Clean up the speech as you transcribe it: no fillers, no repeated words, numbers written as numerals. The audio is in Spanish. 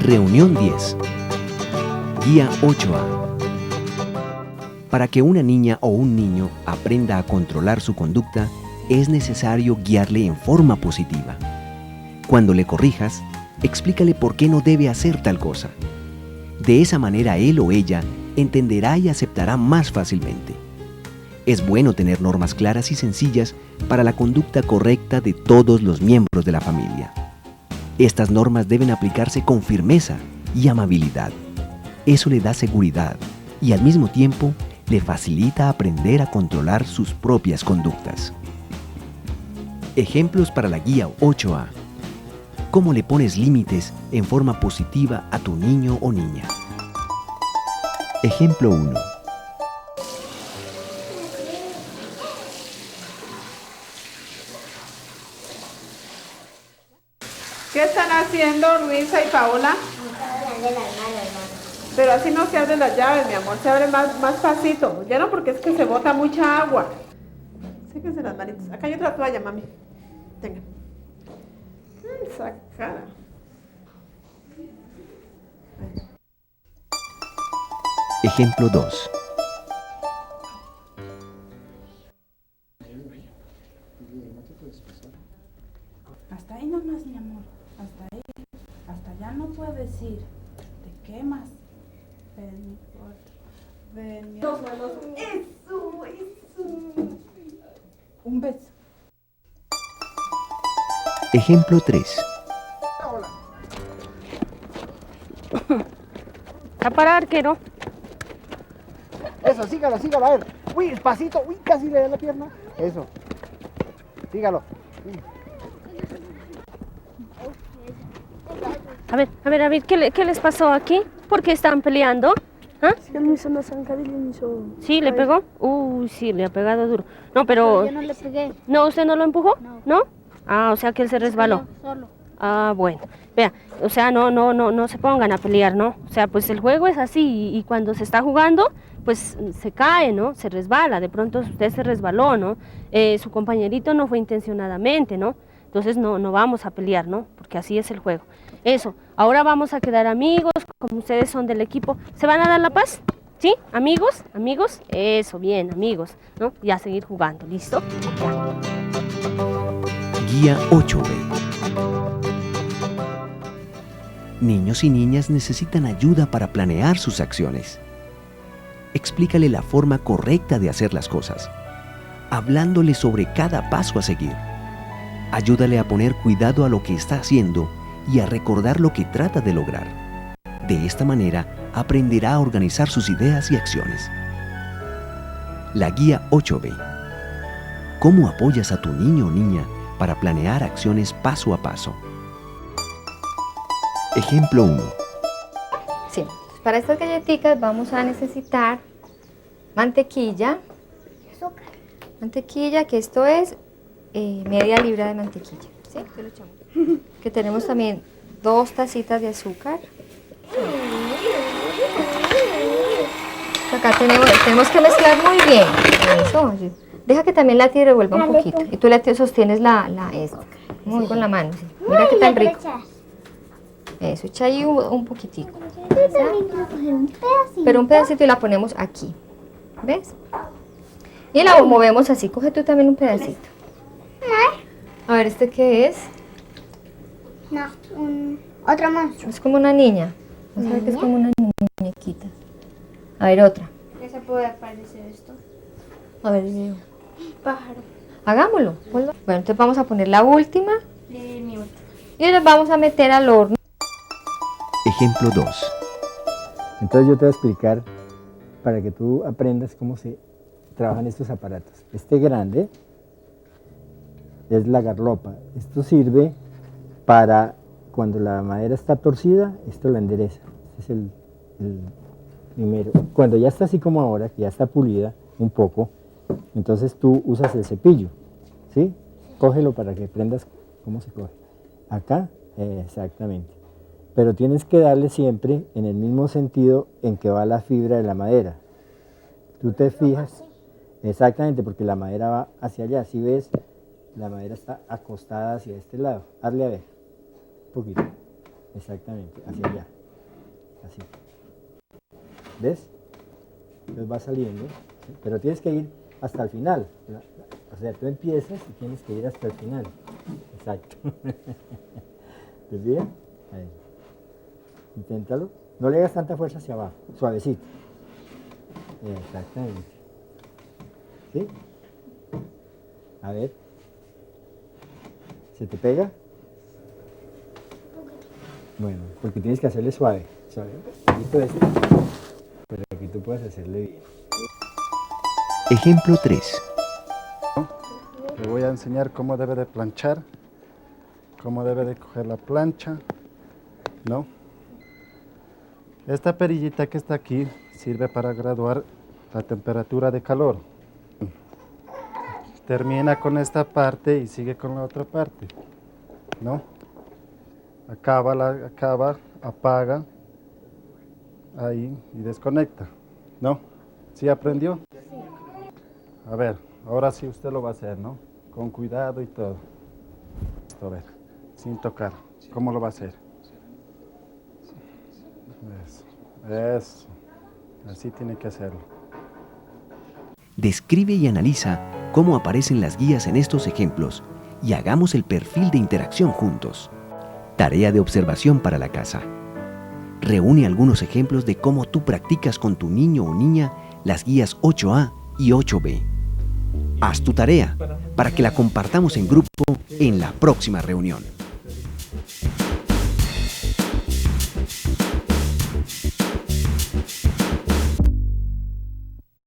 Reunión 10. Guía 8A. Para que una niña o un niño aprenda a controlar su conducta, es necesario guiarle en forma positiva. Cuando le corrijas, explícale por qué no debe hacer tal cosa. De esa manera él o ella entenderá y aceptará más fácilmente. Es bueno tener normas claras y sencillas para la conducta correcta de todos los miembros de la familia. Estas normas deben aplicarse con firmeza y amabilidad. Eso le da seguridad y al mismo tiempo le facilita aprender a controlar sus propias conductas. Ejemplos para la guía 8A. ¿Cómo le pones límites en forma positiva a tu niño o niña? Ejemplo 1. ¿Qué están haciendo Luisa y Paola? Pero así no se abren las llaves, mi amor, se abre más pasito. Ya no, porque es que se bota mucha agua. Séquense las manitas. Acá hay otra toalla, mami. Tenga. Esa cara. Ejemplo 2. Hasta ahí nomás, mi amor. Hasta ahí. Hasta allá no puedes ir. Te quemas. Ven, ven, mi amor. Eso. Un beso. Ejemplo 3. A parar, arquero. Eso, sígalo, a ver. Uy, despacito, uy, casi le da la pierna. Eso. Sígalo. A ver, ¿qué les pasó aquí? ¿Por qué estaban peleando? ¿Ah? Sí, me hizo una zancadilla y me hizo... ¿Sí, le pegó? Uy, sí, le ha pegado duro. No, pero... Yo no le pegué. ¿No, usted no lo empujó? No. ¿No? Ah, o sea que él se resbaló. Solo. Ah, bueno. Vea, o sea, no se pongan a pelear, ¿no? O sea, pues el juego es así y cuando se está jugando, pues se cae, ¿no? Se resbala, de pronto usted se resbaló, ¿no? Su compañerito no fue intencionadamente, ¿no? Entonces no vamos a pelear, ¿no? Porque así es el juego. Eso, ahora vamos a quedar amigos, como ustedes son del equipo. ¿Se van a dar la paz? ¿Sí? ¿Amigos? ¿Amigos? Eso, bien, amigos, ¿no? Y a seguir jugando, ¿listo? Guía 8B. Niños y niñas necesitan ayuda para planear sus acciones. Explícale la forma correcta de hacer las cosas, hablándole sobre cada paso a seguir. Ayúdale a poner cuidado a lo que está haciendo y a recordar lo que trata de lograr. De esta manera, aprenderá a organizar sus ideas y acciones. La guía 8B. ¿Cómo apoyas a tu niño o niña para planear acciones paso a paso? Ejemplo 1. Sí, para estas galletitas vamos a necesitar mantequilla. Mantequilla, que esto es media libra de mantequilla. ¿Sí? ¿Qué lo echamos? Que tenemos también 2 tacitas de azúcar. Acá tenemos que mezclar muy bien. Eso. Deja que también la tía revuelva un poquito. Y tú la sostienes esta. Muy con la mano. Sí. Mira qué tan rico. Eso, echa ahí un poquitico. Pero un pedacito y la ponemos aquí. ¿Ves? Y la movemos así. Coge tú también un pedacito. A ver, ¿este qué es? No, otro monstruo. Es como una niña. Vas a ver que es como una muñequita. A ver, otra. ¿Qué se puede parecer esto? A ver, yo. Pájaro. Hagámoslo. Bueno, entonces vamos a poner la última. Minuto. Y las vamos a meter al horno. Ejemplo 2. Entonces yo te voy a explicar para que tú aprendas cómo se trabajan estos aparatos. Este grande es la garlopa. Esto sirve para cuando la madera está torcida, esto la endereza. Este es el primero. Cuando ya está así como ahora, que ya está pulida un poco, entonces tú usas el cepillo, ¿sí? Cógelo para que aprendas cómo se coge. Acá, exactamente. Pero tienes que darle siempre en el mismo sentido en que va la fibra de la madera. Tú te fijas, exactamente, porque la madera va hacia allá. Si ves, la madera está acostada hacia este lado. Hazle a ver, un poquito. Exactamente, hacia allá. Así. ¿Ves? Entonces va saliendo, ¿sí? Pero tienes que ir hasta el final. O sea, tú empiezas y tienes que ir hasta el final. Exacto. ¿Te fijas? Ahí. Inténtalo. No le hagas tanta fuerza hacia abajo, suavecito. Exactamente. ¿Sí? A ver. ¿Se te pega? Bueno, porque tienes que hacerle suave. Suave. Un poquito de esto, para que tú puedas hacerle bien. Ejemplo 3. Le voy a enseñar cómo debe de planchar, cómo debe de coger la plancha, ¿no? Esta perillita que está aquí sirve para graduar la temperatura de calor. Termina con esta parte y sigue con la otra parte, ¿no? Acaba, apaga, ahí y desconecta, ¿no? ¿Sí aprendió? Sí. A ver, ahora sí usted lo va a hacer, ¿no? Con cuidado y todo. A ver, sin tocar. ¿Cómo lo va a hacer? Eso. Así tiene que hacerlo. Describe y analiza cómo aparecen las guías en estos ejemplos y hagamos el perfil de interacción juntos. Tarea de observación para la casa. Reúne algunos ejemplos de cómo tú practicas con tu niño o niña las guías 8A y 8B. Haz tu tarea para que la compartamos en grupo en la próxima reunión.